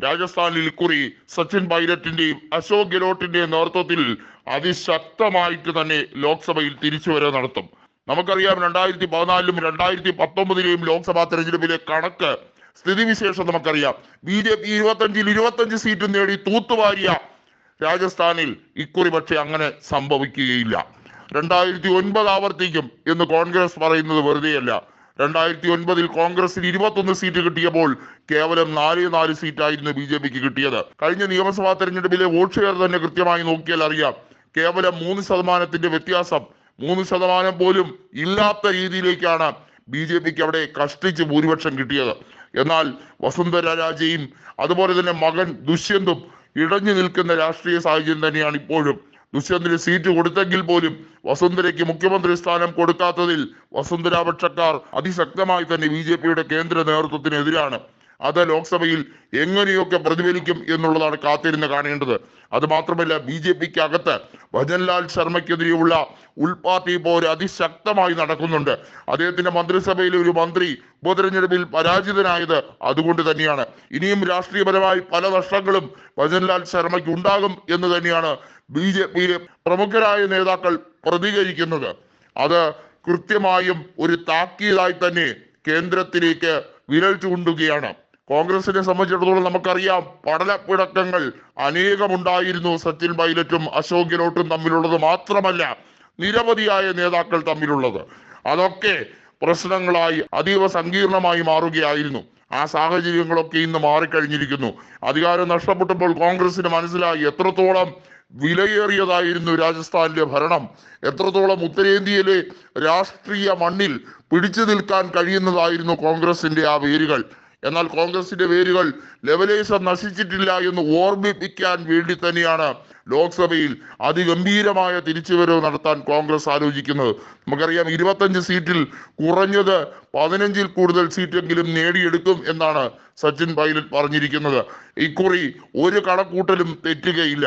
രാജസ്ഥാനിൽ ഇക്കുറി സച്ചിൻ പൈലറ്റിന്റെയും അശോക് ഗെഹ്ലോട്ടിന്റെയും നേതൃത്വത്തിൽ അതിശക്തമായിട്ട് തന്നെ ലോക്സഭയിൽ തിരിച്ചുവരവ് നടത്തും. നമുക്കറിയാം 2014-ലും 2019-ലെയും ലോക്സഭാ തെരഞ്ഞെടുപ്പിലെ കണക്ക് സ്ഥിതിവിശേഷം നമുക്കറിയാം. BJP 25 സീറ്റ് നേടി തൂത്തുവാരിയ രാജസ്ഥാനിൽ ഇക്കുറി പക്ഷെ അങ്ങനെ സംഭവിക്കുകയില്ല. 2009 ആവർത്തിക്കും എന്ന് കോൺഗ്രസ് പറയുന്നത് വെറുതെയല്ല. 2009-ൽ കോൺഗ്രസിന് 21 സീറ്റ് കിട്ടിയപ്പോൾ കേവലം 4 സീറ്റായിരുന്നു BJPക്ക് കിട്ടിയത്. കഴിഞ്ഞ നിയമസഭാ തെരഞ്ഞെടുപ്പിലെ വോട്ട് ഷെയർ തന്നെ കൃത്യമായി നോക്കിയാൽ അറിയാം. കേവലം 3% വ്യത്യാസം, 3% പോലും ഇല്ലാത്ത രീതിയിലേക്കാണ് BJPക്ക് അവിടെ കഷ്ടിച്ച് ഭൂരിപക്ഷം കിട്ടിയത്. എന്നാൽ വസുന്ധര രാജയും അതുപോലെ തന്നെ മകൻ ദുഷ്യന്തും ഇടഞ്ഞു നിൽക്കുന്ന രാഷ്ട്രീയ സാഹചര്യം തന്നെയാണ് ഇപ്പോഴും. ദുഷ്യന്തിന് സീറ്റ് കൊടുത്തെങ്കിൽ പോലും വസുന്ധരയ്ക്ക് മുഖ്യമന്ത്രി സ്ഥാനം കൊടുക്കാത്തതിൽ വസുന്ധര പക്ഷക്കാർ അതിശക്തമായി തന്നെ BJPയുടെ കേന്ദ്ര നേതൃത്വത്തിനെതിരാണ്. അത് ലോക്സഭയിൽ എങ്ങനെയൊക്കെ പ്രതിഫലിക്കും എന്നുള്ളതാണ് കാത്തിരുന്ന് കാണേണ്ടത്. അത് മാത്രമല്ല, BJPക്ക് അകത്ത് ഭജൻലാൽ ശർമ്മയ്ക്കെതിരെയുള്ള ഉൾപാർട്ടി പോര് അതിശക്തമായി നടക്കുന്നുണ്ട്. അദ്ദേഹത്തിന്റെ മന്ത്രിസഭയിലെ ഒരു മന്ത്രി ഉപതെരഞ്ഞെടുപ്പിൽ പരാജിതനായത് അതുകൊണ്ട് തന്നെയാണ്. ഇനിയും രാഷ്ട്രീയപരമായി പല നഷ്ടങ്ങളും ഭജൻലാൽ ശർമ്മയ്ക്ക് ഉണ്ടാകും എന്ന് തന്നെയാണ് BJPയിലെ പ്രമുഖരായ നേതാക്കൾ പ്രതികരിക്കുന്നത്. അത് കൃത്യമായും ഒരു താക്കീതായി തന്നെ കേന്ദ്രത്തിലേക്ക് വിരൽ ചൂണ്ടുകയാണ്. കോൺഗ്രസിനെ സംബന്ധിച്ചിടത്തോളം നമുക്കറിയാം, പടലപ്പിണക്കങ്ങൾ അനേകമുണ്ടായിരുന്നു. സച്ചിൻ പൈലറ്റും അശോക് ഗെഹ്ലോട്ടും തമ്മിലുള്ളത് മാത്രമല്ല, നിരവധിയായ നേതാക്കൾ തമ്മിലുള്ളത്. അതൊക്കെ പ്രശ്നങ്ങളായി അതീവ സങ്കീർണമായി മാറുകയായിരുന്നു. ആ സാഹചര്യങ്ങളൊക്കെ ഇന്ന് മാറിക്കഴിഞ്ഞിരിക്കുന്നു. അധികാരം നഷ്ടപ്പെട്ടപ്പോൾ കോൺഗ്രസിന് മനസ്സിലായി എത്രത്തോളം വിലയേറിയതായിരുന്നു രാജസ്ഥാനിലെ ഭരണം, എത്രത്തോളം ഉത്തരേന്ത്യയിലെ രാഷ്ട്രീയ മണ്ണിൽ പിടിച്ചു നിൽക്കാൻ കഴിയുന്നതായിരുന്നു കോൺഗ്രസിന്റെ ആ വേരുകൾ. എന്നാൽ കോൺഗ്രസിന്റെ വേരുകൾ ലെവലേശം നശിച്ചിട്ടില്ല എന്ന് ഓർമ്മിപ്പിക്കാൻ വേണ്ടി തന്നെയാണ് ലോക്സഭയിൽ അതിഗംഭീരമായ തിരിച്ചുവരവ് നടത്താൻ കോൺഗ്രസ് ആലോചിക്കുന്നത്. നമുക്കറിയാം, 25 സീറ്റിൽ കുറഞ്ഞത് 15-ൽ കൂടുതൽ സീറ്റെങ്കിലും നേടിയെടുക്കും എന്നാണ് സച്ചിൻ പൈലറ്റ് പറഞ്ഞിരിക്കുന്നത്. ഇക്കുറി ഒരു കണക്കൂട്ടലും തെറ്റുകയില്ല.